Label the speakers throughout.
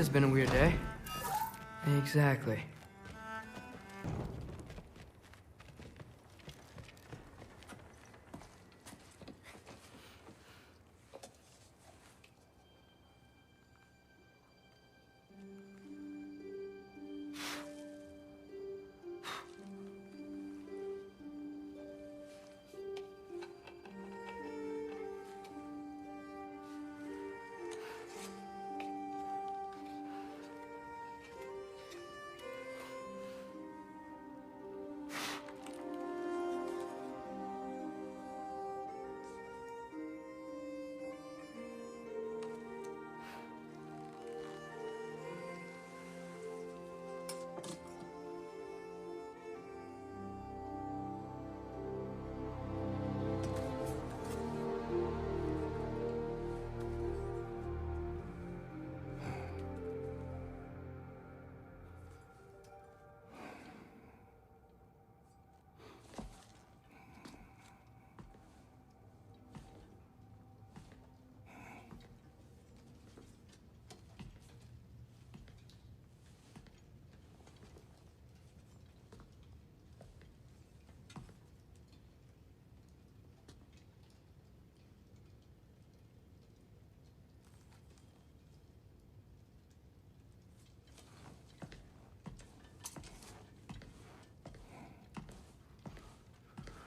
Speaker 1: it's been a weird day. Exactly.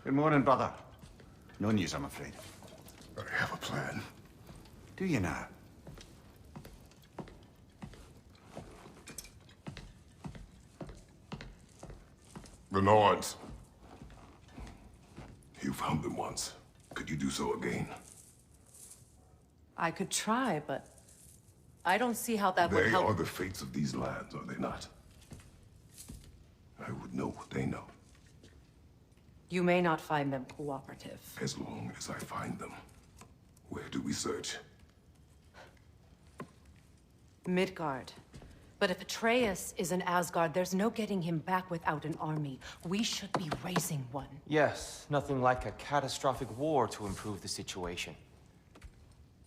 Speaker 2: Good morning, brother. No news, I'm afraid.
Speaker 3: I have a plan.
Speaker 2: Do you now?
Speaker 3: The Norns. You found them once. Could you do so again?
Speaker 4: I could try, but I don't see how that would
Speaker 3: They
Speaker 4: help.
Speaker 3: are the fates of these lands, are they not? I would know what they know.
Speaker 4: You may not find them cooperative.
Speaker 3: As long as I find them. Where do we search?
Speaker 4: Midgard. But if Atreus is in Asgard, there's no getting him back without an army. We should be raising one.
Speaker 5: Yes, nothing like a catastrophic war to improve the situation.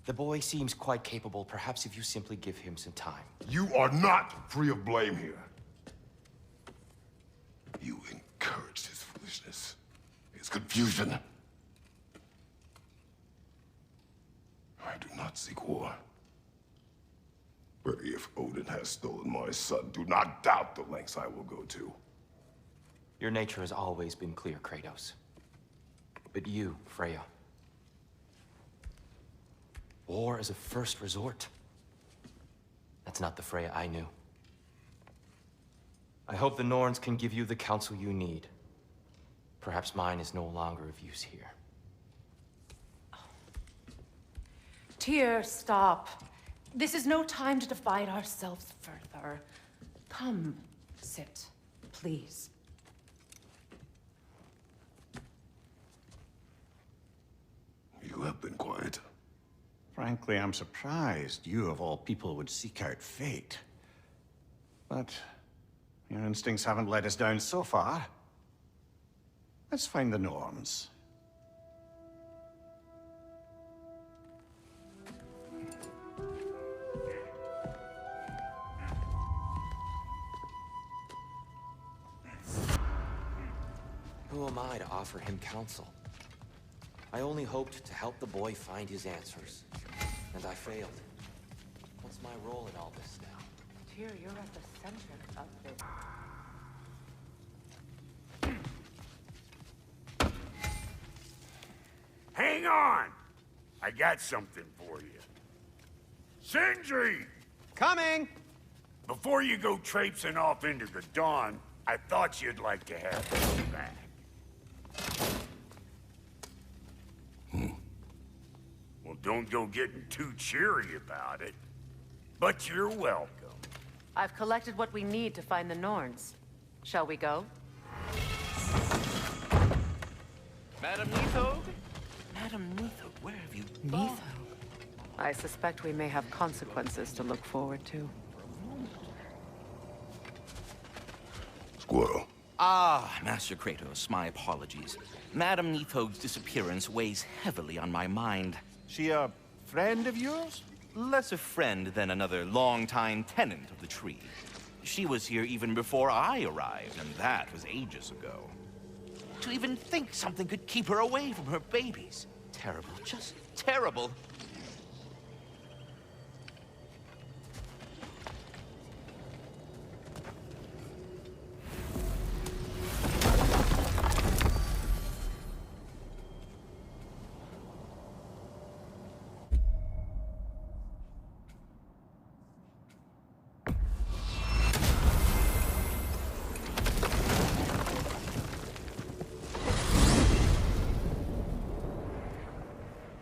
Speaker 5: The boy seems quite capable. Perhaps if you simply give him some time.
Speaker 3: You are not free of blame here. You encouraged his foolishness. His confusion. I do not seek war. But if Odin has stolen my son, do not doubt the lengths I will go to.
Speaker 5: Your nature has always been clear, Kratos. But you, Freya. War as a first resort. That's not the Freya I knew. I hope the Norns can give you the counsel you need. Perhaps mine is no longer of use here.
Speaker 4: Tyr, stop. This is no time to divide ourselves further. Come, sit, please.
Speaker 3: You have been quiet.
Speaker 2: Frankly, I'm surprised you, of all people, would seek out fate. But your instincts haven't let us down so far. Let's find the Norns.
Speaker 5: Who am I to offer him counsel? I only hoped to help the boy find his answers. And I failed. What's my role in all this now?
Speaker 4: Tyr, you're at the center of this.
Speaker 6: Hang on! I got something for you. Sindri!
Speaker 2: Coming!
Speaker 6: Before you go traipsing off into the dawn, I thought you'd like to have this back. Well, don't go getting too cheery about it. But you're welcome.
Speaker 4: I've collected what we need to find the Norns. Shall we go?
Speaker 7: Madam Neathog? Madam Neathog, where have you gone?
Speaker 4: Neathog. I suspect we may have consequences to look forward to.
Speaker 3: Squirrel.
Speaker 7: Ah, Master Kratos, my apologies. Madam Neathog's disappearance weighs heavily on my mind.
Speaker 2: She a friend of yours?
Speaker 7: less a friend than another longtime tenant of the tree. She was here even before I arrived, and that was ages ago. To even think something could keep her away from her babies. Terrible, just terrible.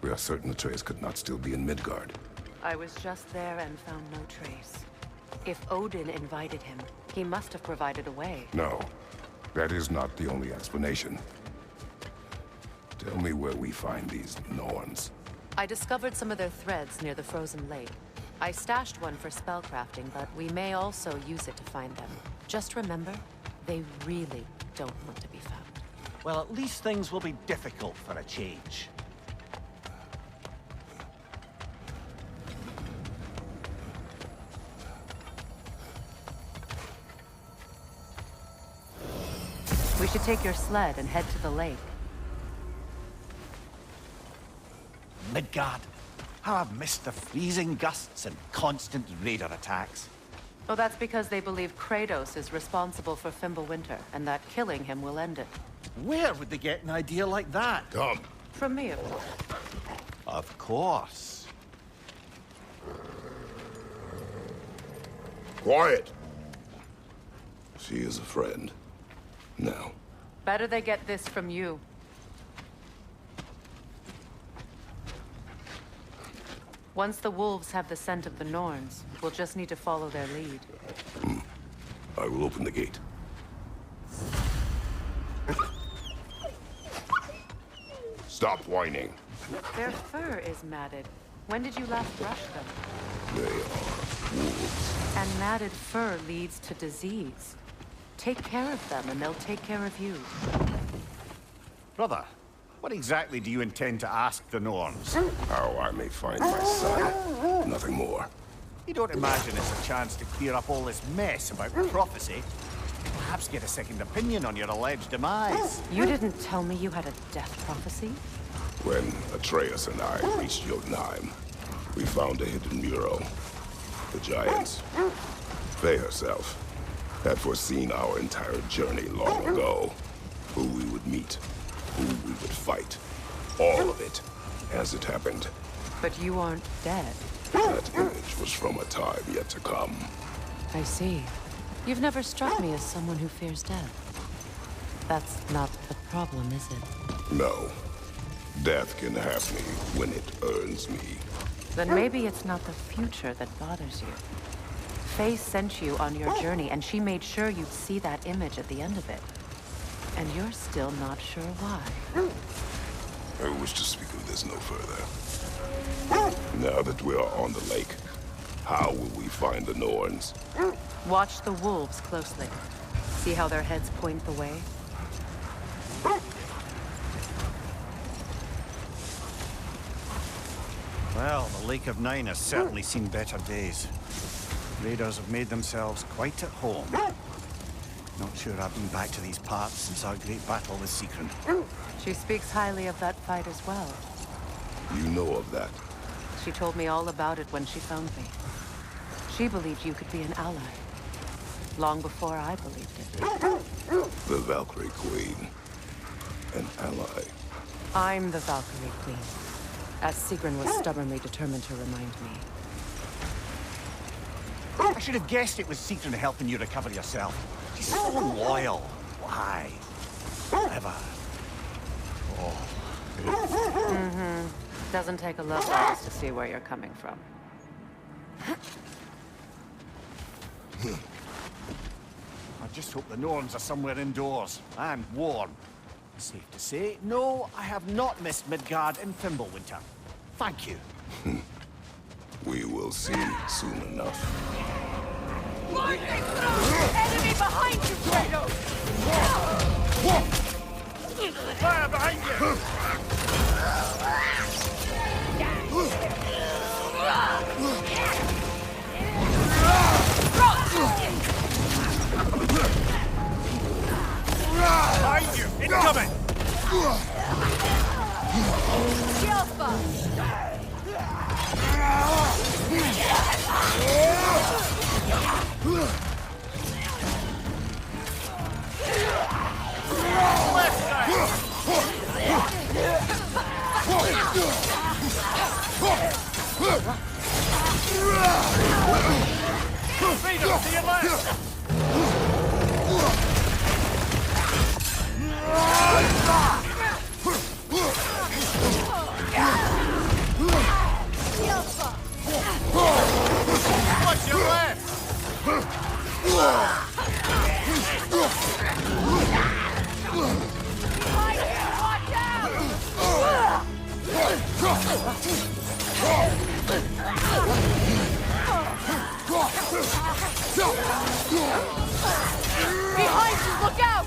Speaker 3: We are certain Atreus could not still be in Midgard.
Speaker 4: I was just there and found no trace. If Odin invited him, he must have provided a way.
Speaker 3: No, that is not the only explanation. Tell me where we find these Norns.
Speaker 4: I discovered some of their threads near the frozen lake. I stashed one for spellcrafting, but we may also use it to find them. Just remember, they really don't want to be found.
Speaker 2: Well, at least things will be difficult for a change.
Speaker 4: We should take your sled and head to the lake.
Speaker 2: Midgard. How I've missed the freezing gusts and constant raider attacks.
Speaker 4: Oh, that's because they believe Kratos is responsible for Fimbulwinter, and that killing him will end it.
Speaker 2: Where would they get an idea like that?
Speaker 3: Come.
Speaker 4: From me, of course.
Speaker 2: Of course.
Speaker 3: Quiet! She is a friend. Now.
Speaker 4: Better they get this from you. Once the wolves have the scent of the Norns, we'll just need to follow their lead.
Speaker 3: I will open the gate. Stop whining.
Speaker 4: Their fur is matted. When did you last brush them?
Speaker 3: They are wolves.
Speaker 4: And matted fur leads to disease. Take care of them, and they'll take care of you.
Speaker 2: Brother, what exactly do you intend to ask the Norns?
Speaker 3: How I may find my son. Nothing more.
Speaker 2: You don't imagine it's a chance to clear up all this mess about prophecy? Perhaps get a second opinion on your alleged demise.
Speaker 4: You didn't tell me you had a death prophecy?
Speaker 3: When Atreus and I reached Jotunheim, we found a hidden mural. The giants, Faye herself, had foreseen our entire journey long ago. Who we would meet, who we would fight. All of it, as it happened.
Speaker 4: But you aren't dead.
Speaker 3: That image was from a time yet to come.
Speaker 4: I see. You've never struck me as someone who fears death. That's not the problem, is it?
Speaker 3: No. Death can have me when it earns me.
Speaker 4: Then maybe it's not the future that bothers you. Faye sent you on your journey, and she made sure you'd see that image at the end of it. And you're still not sure why.
Speaker 3: I wish to speak of this no further. Now that we are on the lake, how will we find the Norns?
Speaker 4: Watch the wolves closely. See how their heads point the way?
Speaker 2: Well, the Lake of Nine has certainly seen better days. Raiders have made themselves quite at home. Not sure I've been back to these parts since our great battle with Secret.
Speaker 4: She speaks highly of that fight as well.
Speaker 3: You know of that.
Speaker 4: She told me all about it when she found me. She believed you could be an ally. Long before I believed it.
Speaker 3: The Valkyrie Queen. An ally.
Speaker 4: I'm the Valkyrie Queen, as Sigrun was stubbornly determined to remind me.
Speaker 2: I should have guessed it was Secret helping you recover yourself. She's so loyal. Why? Forever. Oh.
Speaker 4: Doesn't take a love artist to see where you're coming from.
Speaker 2: I just hope the Norns are somewhere indoors. I'm warm. Safe to say, no, I have not missed Midgard in Fimbulwinter. Thank you.
Speaker 3: We will see soon enough.
Speaker 4: Enemy behind you, Kratos!
Speaker 6: Fire behind you! Incoming! Freedom, to your left! Watch your left!
Speaker 8: Watch behind you, look out!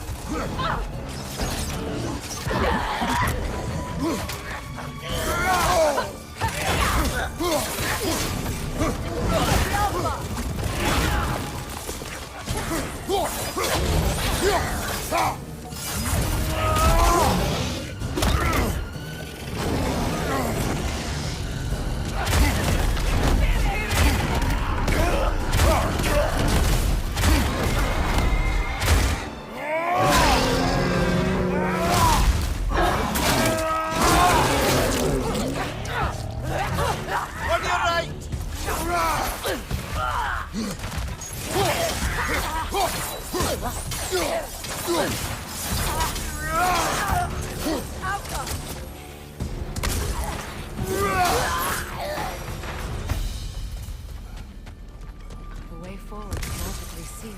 Speaker 4: The way forward is magically sealed.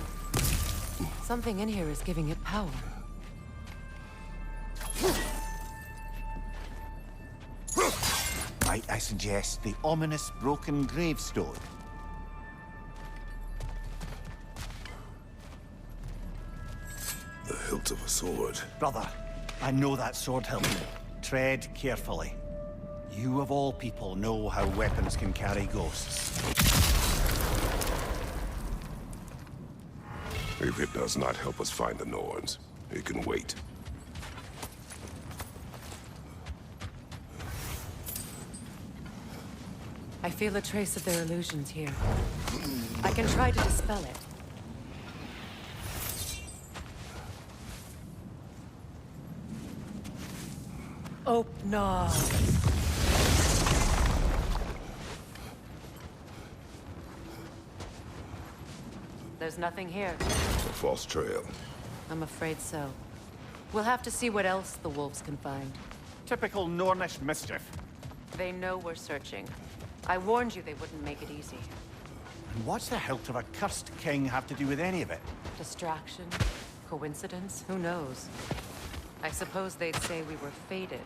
Speaker 4: Something in here is giving it power.
Speaker 2: Might I suggest the ominous broken gravestone?
Speaker 3: The hilt of a sword.
Speaker 2: Brother, I know that sword hilt. Tread carefully. You of all people know how weapons can carry ghosts.
Speaker 3: If it does not help us find the Norns, it can wait.
Speaker 4: I feel a trace of their illusions here. I can try to dispel it. Oh, no. There's nothing here.
Speaker 3: A false trail.
Speaker 4: I'm afraid so. We'll have to see what else the wolves can find.
Speaker 2: Typical Nornish mischief.
Speaker 4: They know we're searching. I warned you they wouldn't make it easy.
Speaker 2: And what's the hilt of a cursed king have to do with any of it?
Speaker 4: Distraction? Coincidence? Who knows? I suppose they'd say we were fated.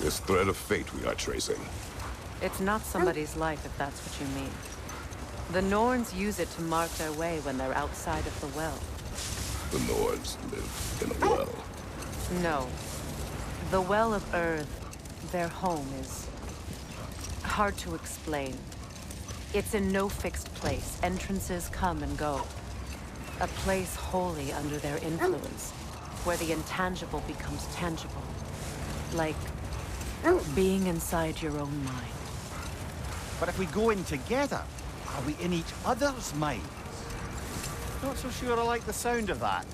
Speaker 3: This thread of fate we are tracing.
Speaker 4: It's not somebody's life, if that's what you mean. The Norns use it to mark their way when they're outside of the well.
Speaker 3: The Norns live in a well.
Speaker 4: No. The Well of Earth, their home, is hard to explain. It's in no fixed place. Entrances come and go. A place wholly under their influence, where the intangible becomes tangible. Like being inside your own mind.
Speaker 2: But if we go in together, are we in each other's minds? Not so sure I like the sound of that.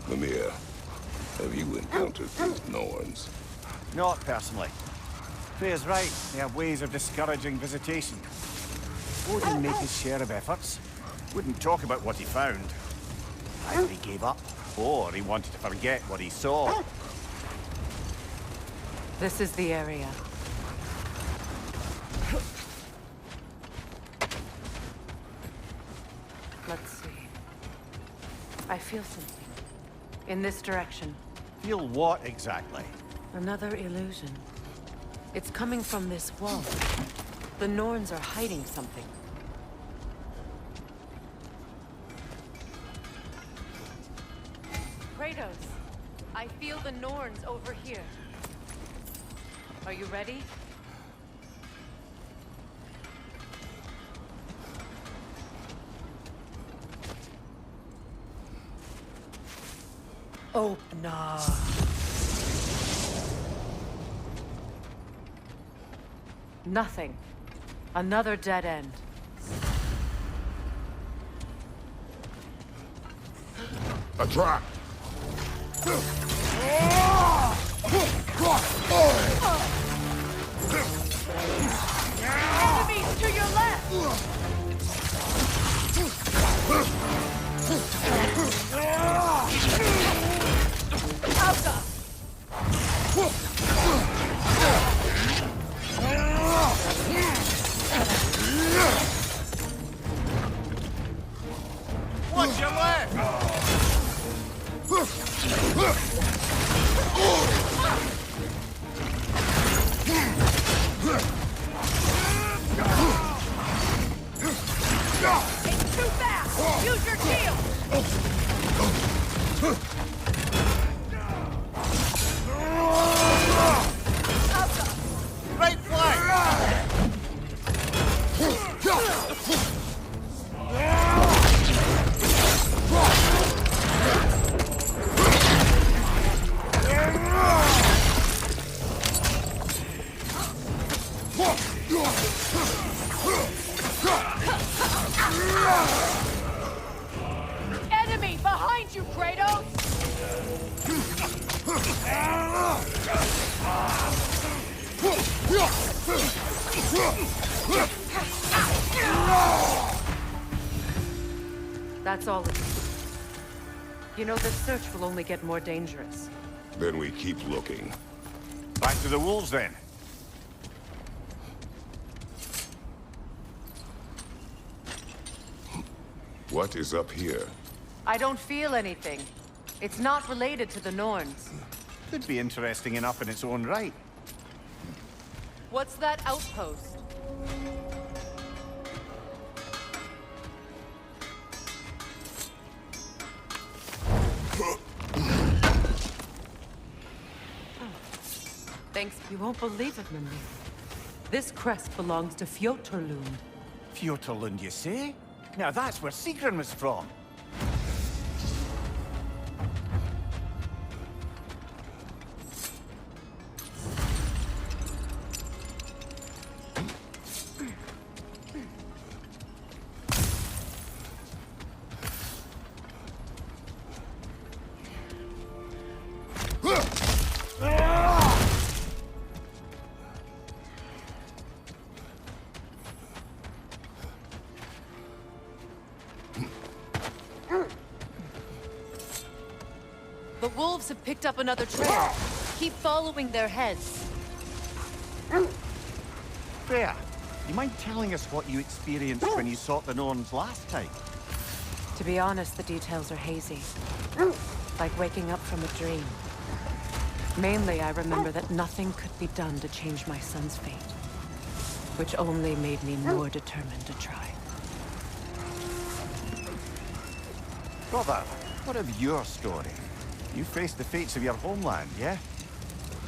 Speaker 3: Mimir, have you encountered these Norns?
Speaker 2: Not personally. Freya's right. They have ways of discouraging visitation. Odin made his share of efforts. Wouldn't talk about what he found. Either he gave up, or he wanted to forget what he saw.
Speaker 4: This is the area. Let's see. I feel something. In this direction.
Speaker 2: Feel what exactly?
Speaker 4: Another illusion. It's coming from this wall. The Norns are hiding something. Kratos, I feel the Norns over here. Are you ready? Opener. Nothing. Another dead end.
Speaker 3: A trap!
Speaker 8: Enemies to your left! Alka!
Speaker 2: Watch your left!
Speaker 8: It's too fast! Use your shield! Alka!
Speaker 2: Right flank!
Speaker 8: Enemy behind you, Kratos!
Speaker 4: That's all it is. You know, this search will only get more dangerous.
Speaker 3: Then we keep looking.
Speaker 2: Back to the wolves, then.
Speaker 3: What is up here?
Speaker 4: I don't feel anything. It's not related to the Norns.
Speaker 2: Could be interesting enough in its own right.
Speaker 8: What's that outpost?
Speaker 4: Thanks. You won't believe it, Mimir. This crest belongs to Fjotorlund.
Speaker 2: Fjotorlund, you say? Now that's where Sigrun was from.
Speaker 8: The wolves have picked up another trail. Keep following their heads.
Speaker 2: Freya, you mind telling us what you experienced when you sought the Norns last time?
Speaker 4: To be honest, the details are hazy. Like waking up from a dream. Mainly, I remember that nothing could be done to change my son's fate. Which only made me more determined to try.
Speaker 2: Brother, what of your story? You faced the fates of your homeland, yeah?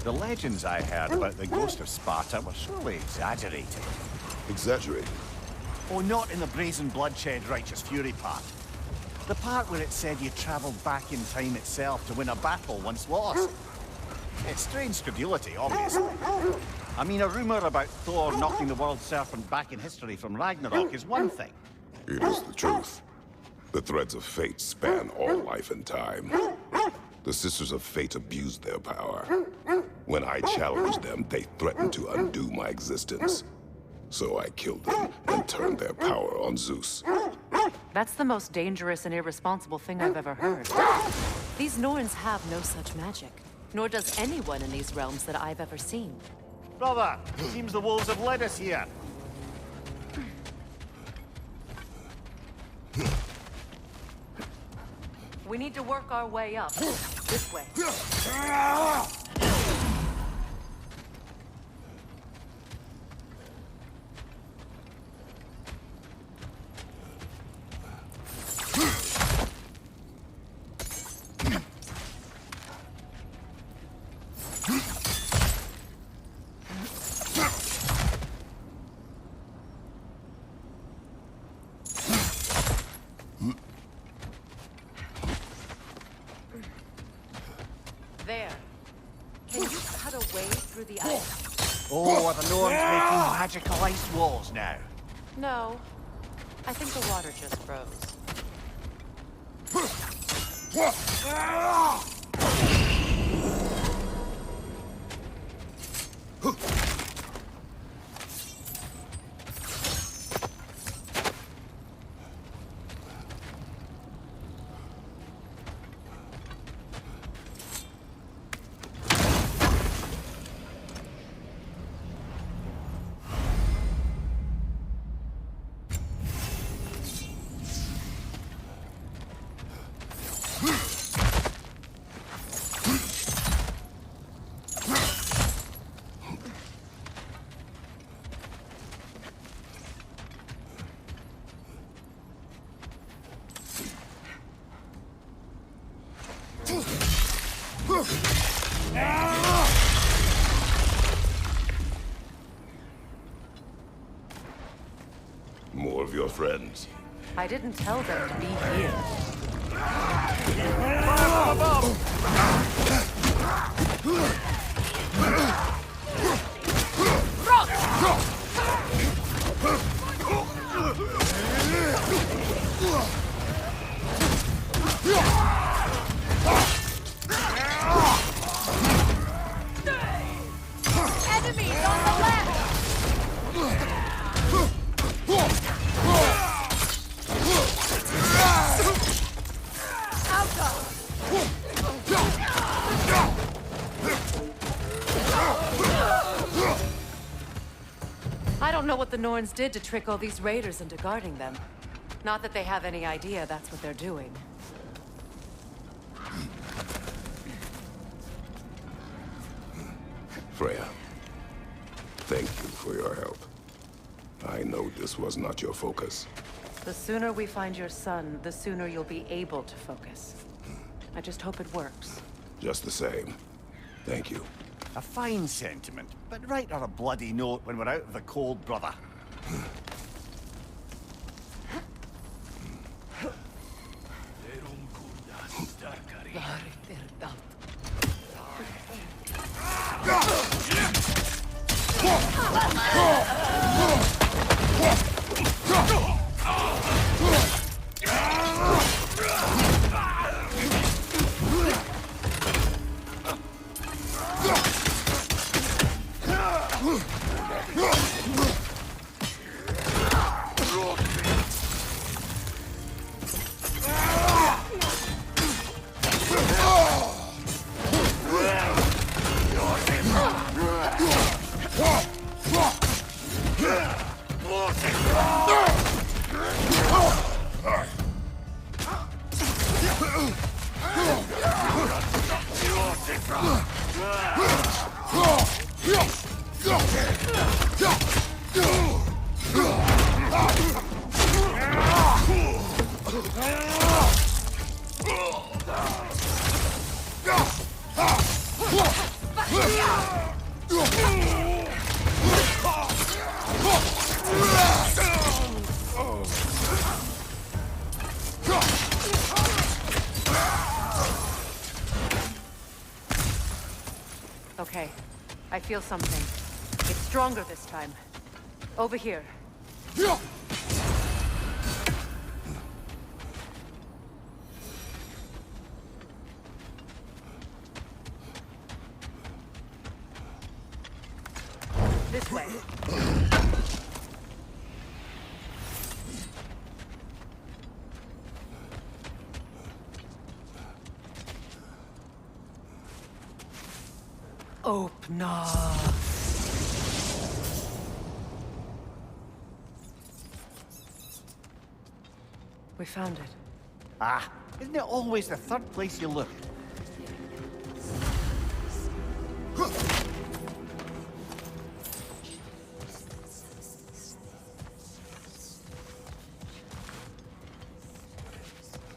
Speaker 2: The legends I heard about the ghost of Sparta were surely exaggerated.
Speaker 3: Exaggerated?
Speaker 2: Oh, not in the brazen bloodshed righteous fury part. The part where it said you travelled back in time itself to win a battle once lost. It's strange credulity, obviously. I mean, a rumour about Thor knocking the world serpent back in history from Ragnarok is one thing.
Speaker 3: It is the truth. The threads of fate span all life and time. The Sisters of Fate abused their power. When I challenged them, they threatened to undo my existence. So I killed them and turned their power on Zeus.
Speaker 4: That's the most dangerous and irresponsible thing I've ever heard. These Norns have no such magic. Nor does anyone in these realms that I've ever seen.
Speaker 2: Brother, seems the wolves have led us here.
Speaker 4: We need to work our way up. This way.
Speaker 2: magical ice walls now?
Speaker 4: No. I think the water just froze.
Speaker 3: More of your friends.
Speaker 4: I didn't tell them to be here.
Speaker 8: Enemies on the left!
Speaker 4: I don't know what the Norns did to trick all these raiders into guarding them. Not that they have any idea that's what they're doing.
Speaker 3: Freya, thank you for your help. I know this was not your focus.
Speaker 4: The sooner we find your son, the sooner you'll be able to focus. I just hope it works.
Speaker 3: Just the same, thank you.
Speaker 2: A fine sentiment, but write her a bloody note when we're out of the cold, brother.
Speaker 4: Okay, I feel something. It's stronger this time. Over here. This way. Open up. We found it.
Speaker 2: Ah, isn't it always the third place you look?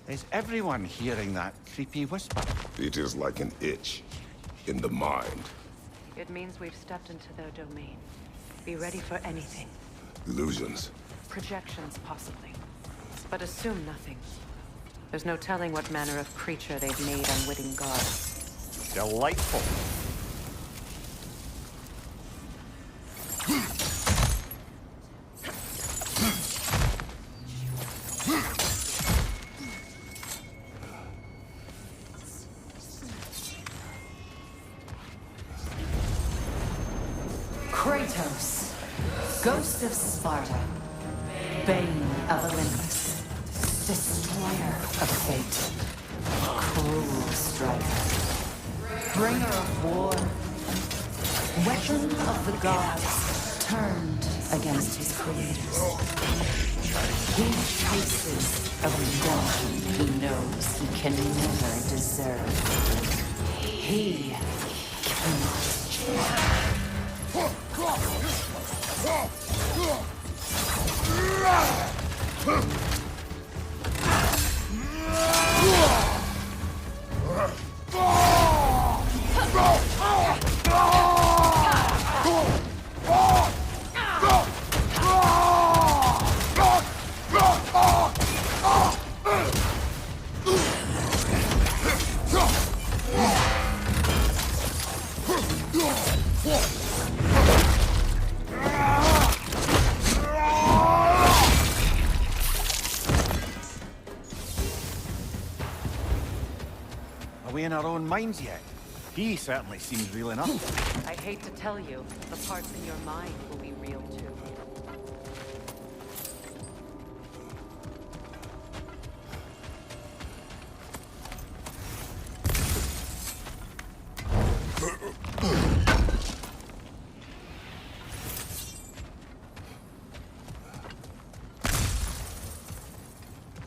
Speaker 2: Is everyone hearing that creepy whisper?
Speaker 3: It is like an itch in the mind.
Speaker 4: It means we've stepped into their domain. Be ready for anything.
Speaker 3: Illusions.
Speaker 4: Projections, possibly. But assume nothing. There's no telling what manner of creature they've made unwitting gods.
Speaker 2: Delightful.
Speaker 9: Ghost of Sparta, Bane of Olympus, Destroyer of Fate, Cruel Striker, Bringer of War, Weapon of the Gods, turned against his creators. He chases a redemption he knows he can never deserve. He cannot change.
Speaker 2: Are we in our own minds yet? He certainly seems real enough.
Speaker 4: I hate to tell you, the parts in your mind will be real too.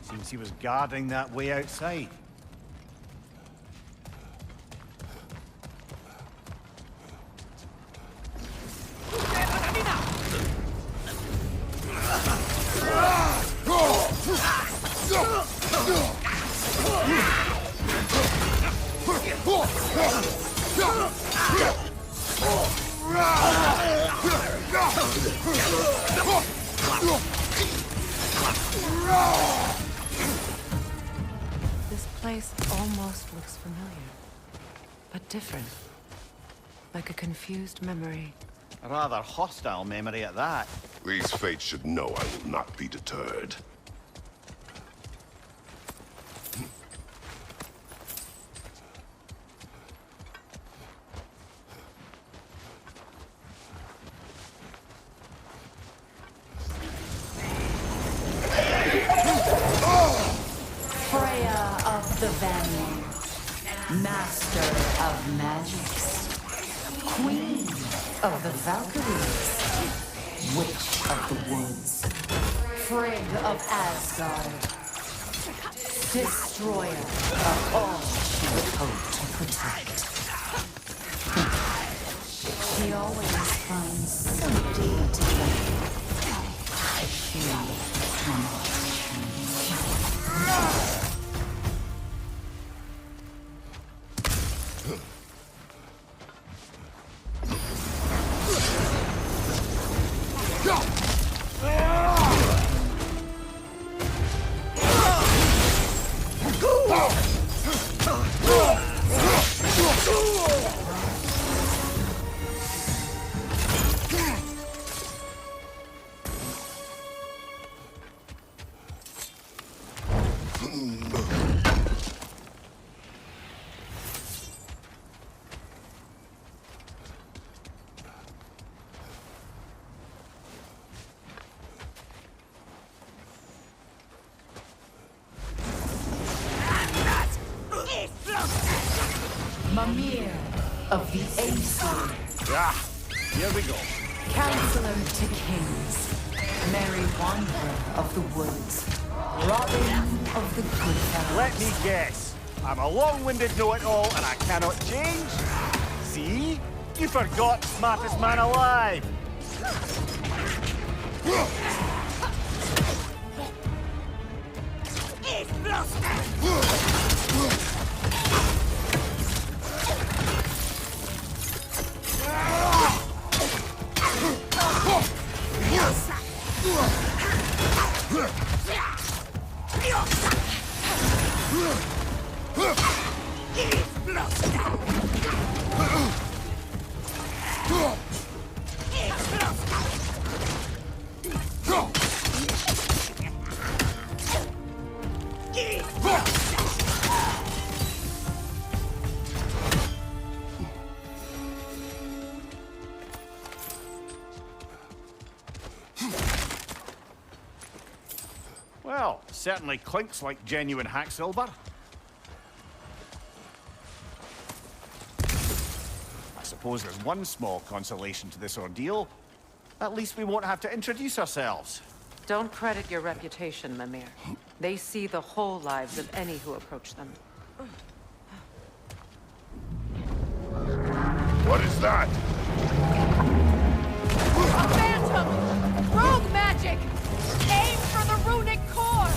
Speaker 2: Seems he was guarding that way outside.
Speaker 4: This place almost looks familiar, but different. Like a confused memory.
Speaker 2: A rather hostile memory at that.
Speaker 3: These fates should know I will not be deterred.
Speaker 9: Freya of the Vanir, Master of Magics, Queen of the Valkyries, Witch of the Woods, Frigg of Asgard, Destroyer of all she would hope to protect. She always finds somebody to blame. She cannot change. Mimir of the Aesir.
Speaker 2: Here we go.
Speaker 9: Counselor to kings. Merry wanderer of the woods. Robin of the good fellows.
Speaker 2: Let me guess. I'm a long-winded know-it-all and I cannot change? See? You forgot smartest man alive. Well, certainly clinks like genuine hack silver. I suppose there's one small consolation to this ordeal. At least we won't have to introduce ourselves.
Speaker 4: Don't credit your reputation, Mimir. They see the whole lives of any who approach them.
Speaker 3: What is that?
Speaker 8: A phantom! Rogue magic! Aim for the runic core!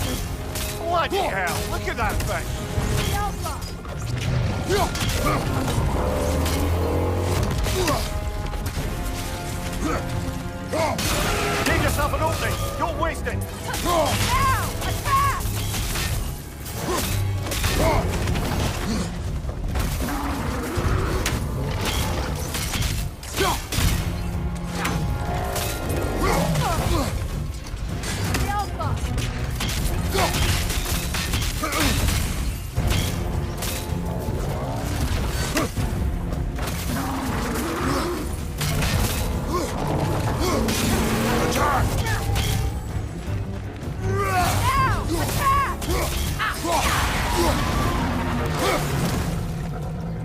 Speaker 2: Bloody hell! Look at that thing!
Speaker 8: The Alpha!
Speaker 2: Give yourself an opening! Don't waste it!
Speaker 8: Now! Attack! The Alpha! Now! Attack!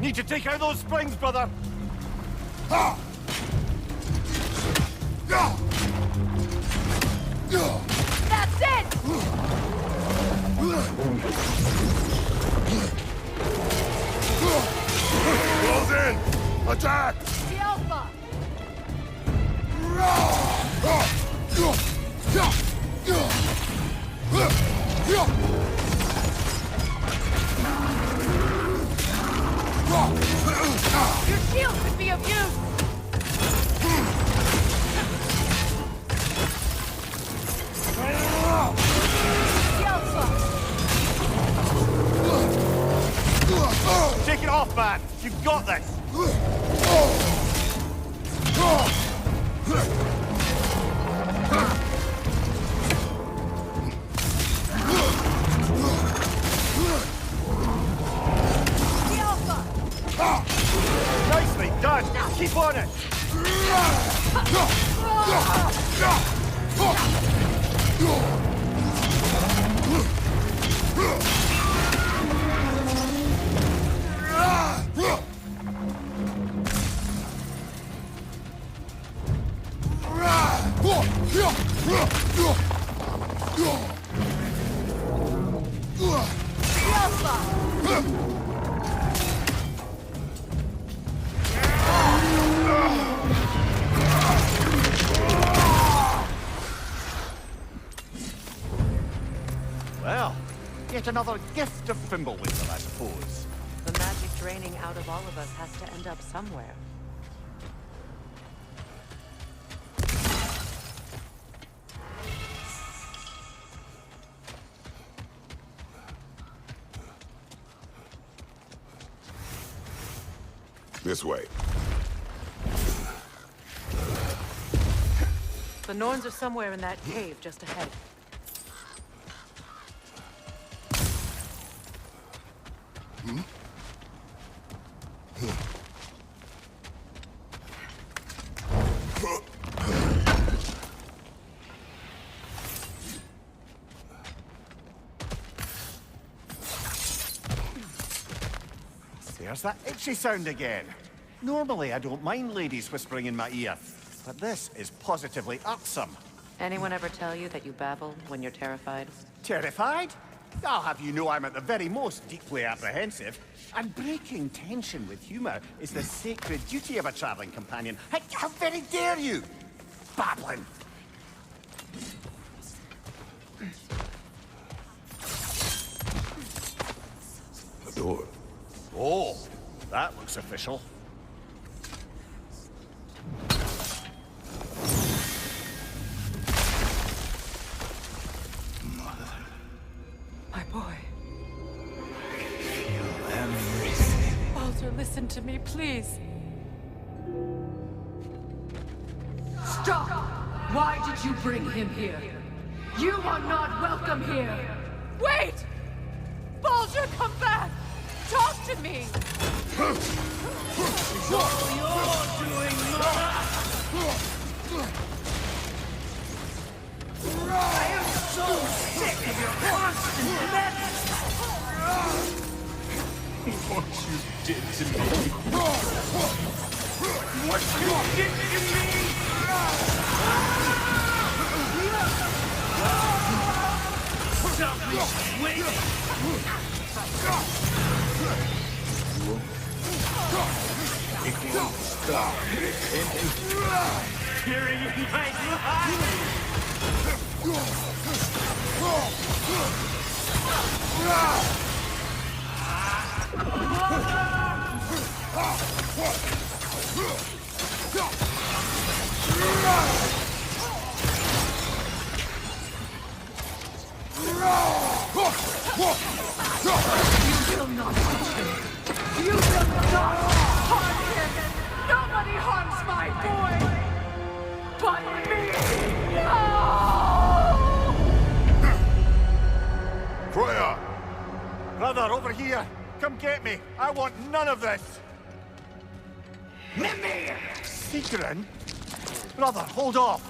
Speaker 2: Need to take out those springs, brother!
Speaker 8: That's it!
Speaker 3: Close in! Attack!
Speaker 8: The Alpha! Your shield could be of use! The Alpha!
Speaker 2: Take it off, man! You've got this!
Speaker 8: The Alpha!
Speaker 2: Nicely done! Keep on it!
Speaker 8: The Alpha!
Speaker 2: Well, yet another gift of Fimbulwinter, I suppose.
Speaker 4: The magic draining out of all of us has to end up somewhere.
Speaker 3: This way.
Speaker 4: The Norns are somewhere in that cave just ahead.
Speaker 2: There's that itchy sound again. Normally, I don't mind ladies whispering in my ear, but this is positively irksome.
Speaker 4: Anyone ever tell you that you babble when you're terrified?
Speaker 2: Terrified? I'll have you know I'm at the very most deeply apprehensive. And breaking tension with humor is the sacred duty of a traveling companion. How very dare you! Babbling!
Speaker 3: The door.
Speaker 2: Oh, that looks official.
Speaker 4: My boy.
Speaker 1: Feel everything.
Speaker 4: Baldur, listen to me, please.
Speaker 9: Stop! Why did you bring him here? You are not welcome here!
Speaker 8: Wait! Baldur, come back! Talk to me!
Speaker 6: I am so sick of What you did to me. What you did to me! Selfish waste! It won't stop. Carrying my
Speaker 9: You will not touch him. You will not harm him. Nobody harms my boy. But me. No!
Speaker 2: Freya! Brother, over here! Come get me! I want none of this!
Speaker 9: Mimir!
Speaker 2: Sigrun? Brother, hold off!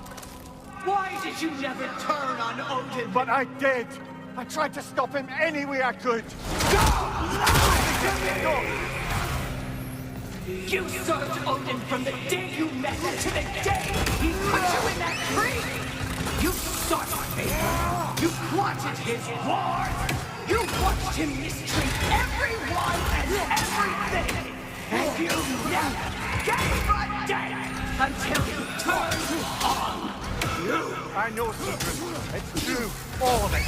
Speaker 9: Why did you never turn on Odin?
Speaker 2: But I did! I tried to stop him any way I could!
Speaker 9: You served Odin from the day you met him to the day he put you in that tree! You sought favor! You plotted his wars! You watched him mistreat everyone and everything! And you never gave a damn until you turned on you!
Speaker 2: I know, Sigrun. It's true. All of it.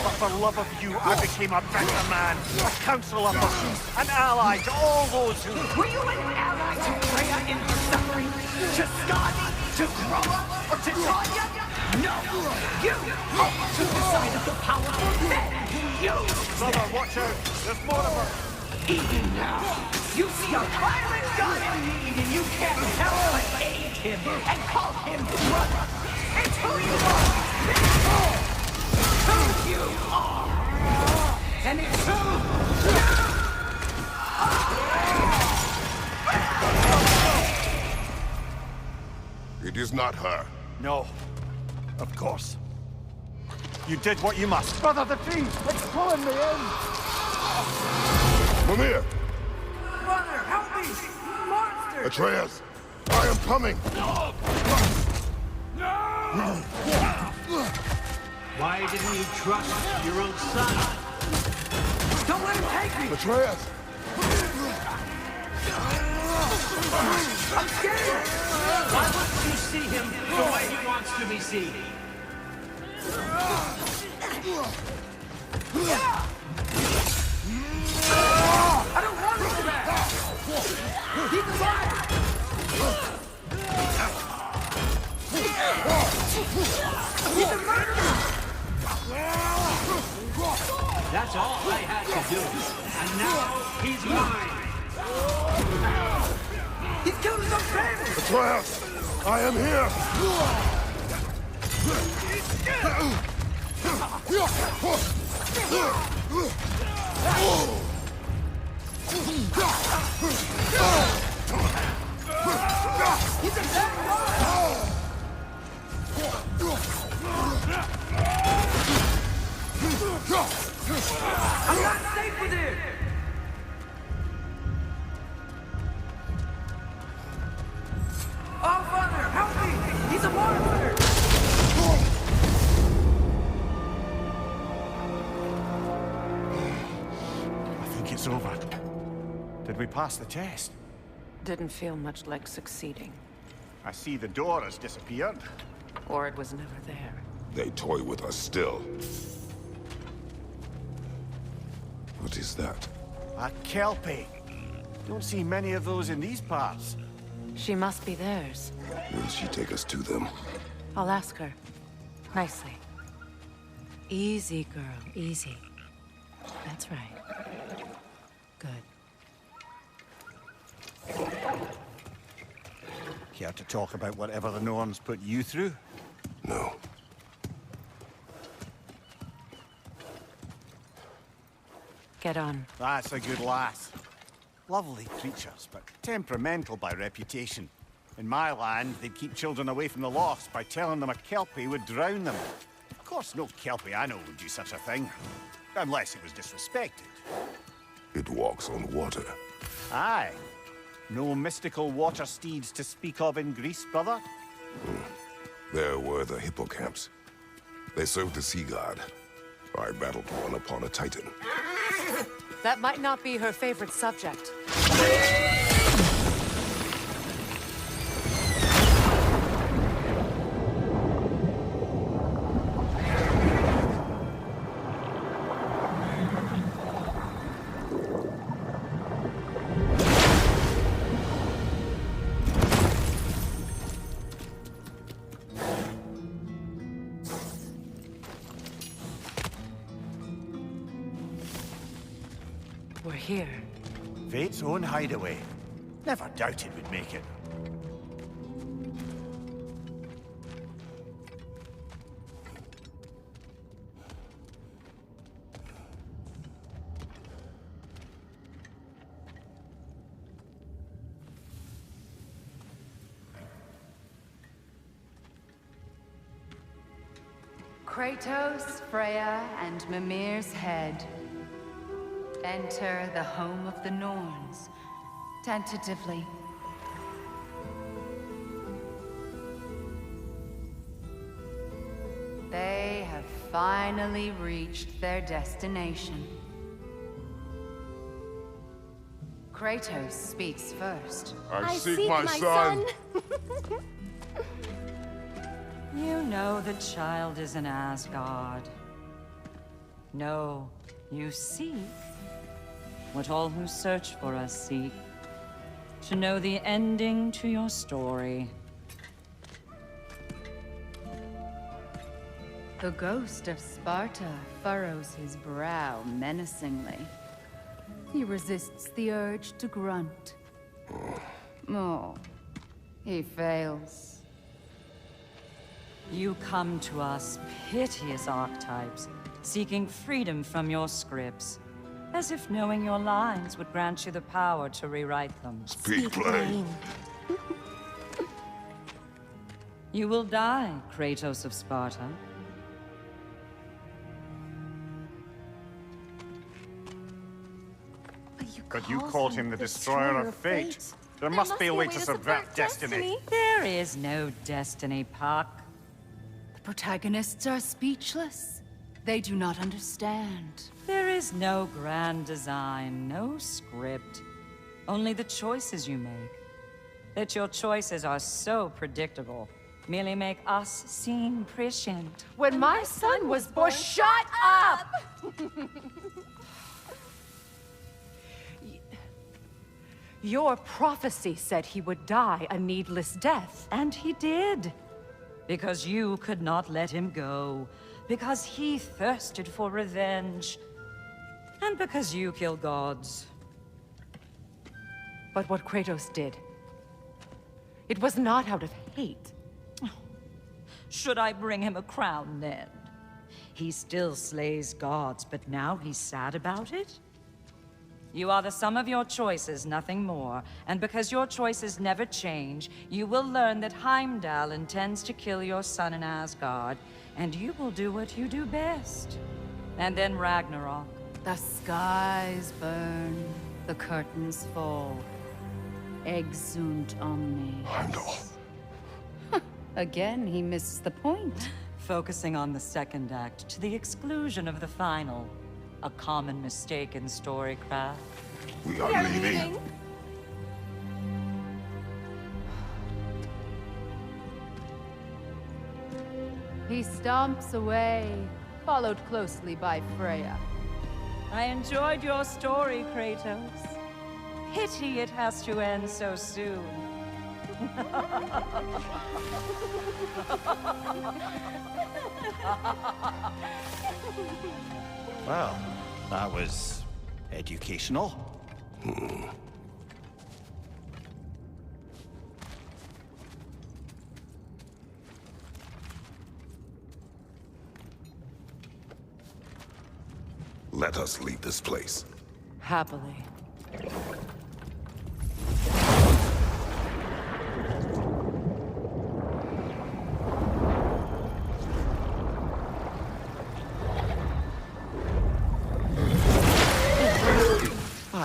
Speaker 2: But for love of you, I became a better man. A counselor for peace. An ally to all those who...
Speaker 9: Were you an ally to Freya in her suffering? To Skadi? To Groa? Or to Tanya? No! You fought to the side of the powerful men who use
Speaker 2: Brother, watch out. There's more of her.
Speaker 9: Even now, you see a violent god in need and you can't help but aid him and call him brother. It's who you are! It's who you are! And it's who you
Speaker 3: It is not her.
Speaker 2: No. Of course. You did what you must. Brother, the tree! It's pulling me in!
Speaker 3: Mimir!
Speaker 9: Brother, help me! Monster!
Speaker 3: Atreus! I am coming!
Speaker 10: Why didn't you trust your own son?
Speaker 9: Don't let him take me!
Speaker 3: Atreus!
Speaker 9: I'm scared!
Speaker 10: Why wouldn't you see him the way he wants to be seen?
Speaker 9: I don't want him back! He's alive! He's a murderer!
Speaker 10: That's all I had to do. And now he's mine.
Speaker 9: He's killed his own family!
Speaker 3: Atreus! I am here!
Speaker 9: He's a bad guy! I'm not safe with him! Oh, Father, help me! He's a monster!
Speaker 2: I think it's over. Did we pass the test?
Speaker 4: Didn't feel much like succeeding.
Speaker 2: I see the door has disappeared.
Speaker 4: Or it was never there.
Speaker 3: They toy with us still. What is that?
Speaker 2: A Kelpie. Don't see many of those in these parts.
Speaker 4: She must be theirs.
Speaker 3: Will she take us to them?
Speaker 4: I'll ask her. Nicely. Easy, girl. Easy. That's right. Good.
Speaker 2: Care to talk about whatever the Norns put you through?
Speaker 3: No.
Speaker 4: Get on.
Speaker 2: That's a good lass. Lovely creatures, but temperamental by reputation. In my land, they'd keep children away from the lost by telling them a Kelpie would drown them. Of course, no Kelpie I know would do such a thing. Unless it was disrespected.
Speaker 3: It walks on water.
Speaker 2: Aye. No mystical water steeds to speak of in Greece, brother?
Speaker 3: There were the hippocamps. They served the sea god. I battled one upon a titan.
Speaker 8: That might not be her favorite subject. We're here.
Speaker 2: Fate's own hideaway. Never doubted we'd make it.
Speaker 11: Kratos, Freya, and Mimir's head. Enter the home of the Norns, tentatively. They have finally reached their destination. Kratos speaks first.
Speaker 3: I seek my son!
Speaker 12: You know the child is in Asgard. No, you seek what all who search for us seek. To know the ending to your story.
Speaker 11: The ghost of Sparta furrows his brow menacingly. He resists the urge to grunt. Oh, he fails.
Speaker 12: You come to us, piteous archetypes, seeking freedom from your scripts. As if knowing your lines would grant you the power to rewrite them.
Speaker 3: Speak plain.
Speaker 12: You will die, Kratos of Sparta.
Speaker 2: But you called him the destroyer of fate. There must be a way to subvert destiny.
Speaker 12: There is no destiny, Puck.
Speaker 11: The protagonists are speechless. They do not understand.
Speaker 12: There is no grand design, no script. Only the choices you make. That your choices are so predictable, merely make us seem prescient.
Speaker 8: When my son was born, shut up! Your prophecy said he would die a needless death.
Speaker 12: And he did. Because you could not let him go. Because he thirsted for revenge. And because you kill gods.
Speaker 8: But what Kratos did, it was not out of hate.
Speaker 12: Should I bring him a crown then? He still slays gods, but now he's sad about it? You are the sum of your choices, nothing more. And because your choices never change, you will learn that Heimdall intends to kill your son in Asgard, and you will do what you do best. And then Ragnarok.
Speaker 11: The skies burn, the curtains fall. Exunt omnes.
Speaker 3: Heimdall.
Speaker 11: Again, he misses the point.
Speaker 12: Focusing on the second act to the exclusion of the final. A common mistake in storycraft.
Speaker 3: We are leaving.
Speaker 11: He stomps away, followed closely by Freya.
Speaker 12: I enjoyed your story, Kratos. Pity it has to end so soon.
Speaker 2: Well, that was educational.
Speaker 3: Let us leave this place.
Speaker 8: Happily.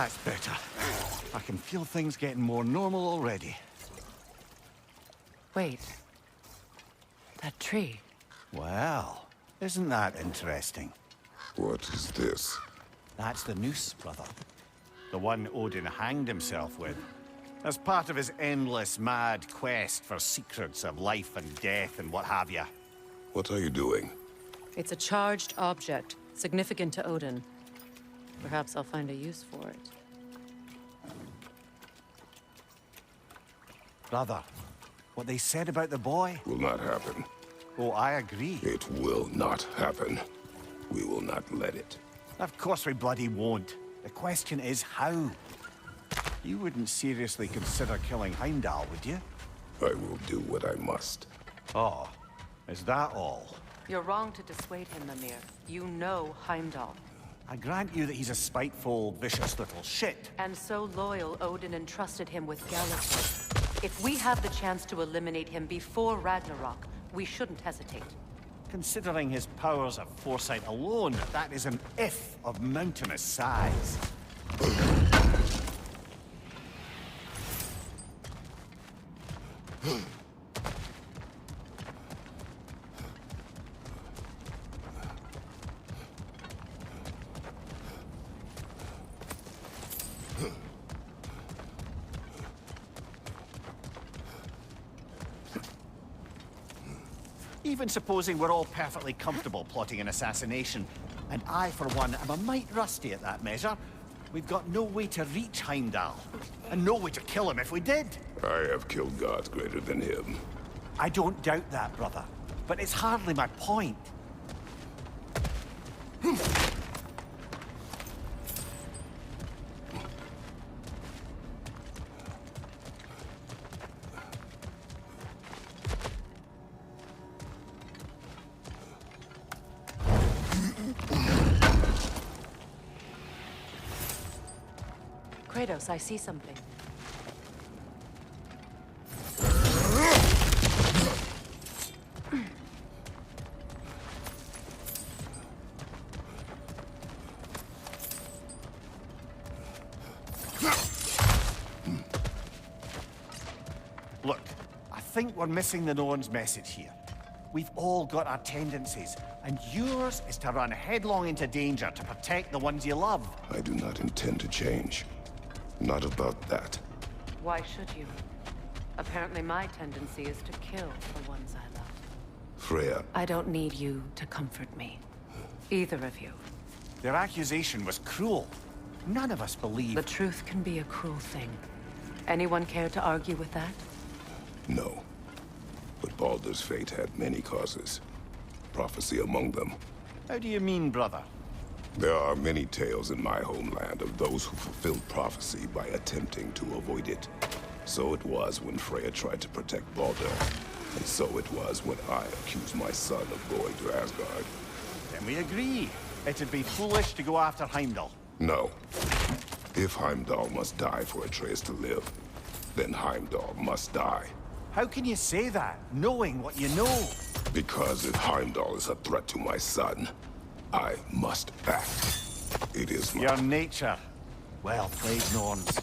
Speaker 2: That's better. I can feel things getting more normal already.
Speaker 4: Wait. That tree.
Speaker 2: Well, isn't that interesting?
Speaker 3: What is this?
Speaker 2: That's the noose, brother. The one Odin hanged himself with. As part of his endless, mad quest for secrets of life and death and what have you.
Speaker 3: What are you doing?
Speaker 8: It's a charged object, significant to Odin. Perhaps I'll find a use for it.
Speaker 2: Brother, what they said about the boy?
Speaker 3: Will not happen.
Speaker 2: Oh, I agree.
Speaker 3: It will not happen. We will not let it.
Speaker 2: Of course we bloody won't. The question is how? You wouldn't seriously consider killing Heimdall, would you?
Speaker 3: I will do what I must.
Speaker 2: Oh, is that all?
Speaker 4: You're wrong to dissuade him, Mimir. You know Heimdall.
Speaker 2: I grant you that he's a spiteful, vicious little shit.
Speaker 4: And so loyal, Odin entrusted him with Gallifrey. If we have the chance to eliminate him before Ragnarok, we shouldn't hesitate.
Speaker 2: Considering his powers of foresight alone, that is an if of mountainous size. Even supposing we're all perfectly comfortable plotting an assassination, and I, for one, am a mite rusty at that measure, we've got no way to reach Heimdall, and no way to kill him if we did.
Speaker 3: I have killed gods greater than him.
Speaker 2: I don't doubt that, brother, but it's hardly my point.
Speaker 4: Kratos, I see something.
Speaker 2: Look, I think we're missing the Norns' message here. We've all got our tendencies, and yours is to run headlong into danger to protect the ones you love.
Speaker 3: I do not intend to change. Not about that.
Speaker 4: Why should you? Apparently my tendency is to kill the ones I love.
Speaker 3: Freya.
Speaker 4: I don't need you to comfort me. Either of you.
Speaker 2: Their accusation was cruel. None of us believe...
Speaker 4: The truth can be a cruel thing. Anyone care to argue with that?
Speaker 3: No. But Baldur's fate had many causes. Prophecy among them.
Speaker 2: How do you mean, brother?
Speaker 3: There are many tales in my homeland of those who fulfilled prophecy by attempting to avoid it. So it was when Freya tried to protect Baldur. And so it was when I accused my son of going to Asgard.
Speaker 2: Then we agree. It'd be foolish to go after Heimdall.
Speaker 3: No. If Heimdall must die for Atreus to live, then Heimdall must die.
Speaker 2: How can you say that, knowing what you know?
Speaker 3: Because if Heimdall is a threat to my son, I must act. It is my...
Speaker 2: Your nature. Well played, Norns.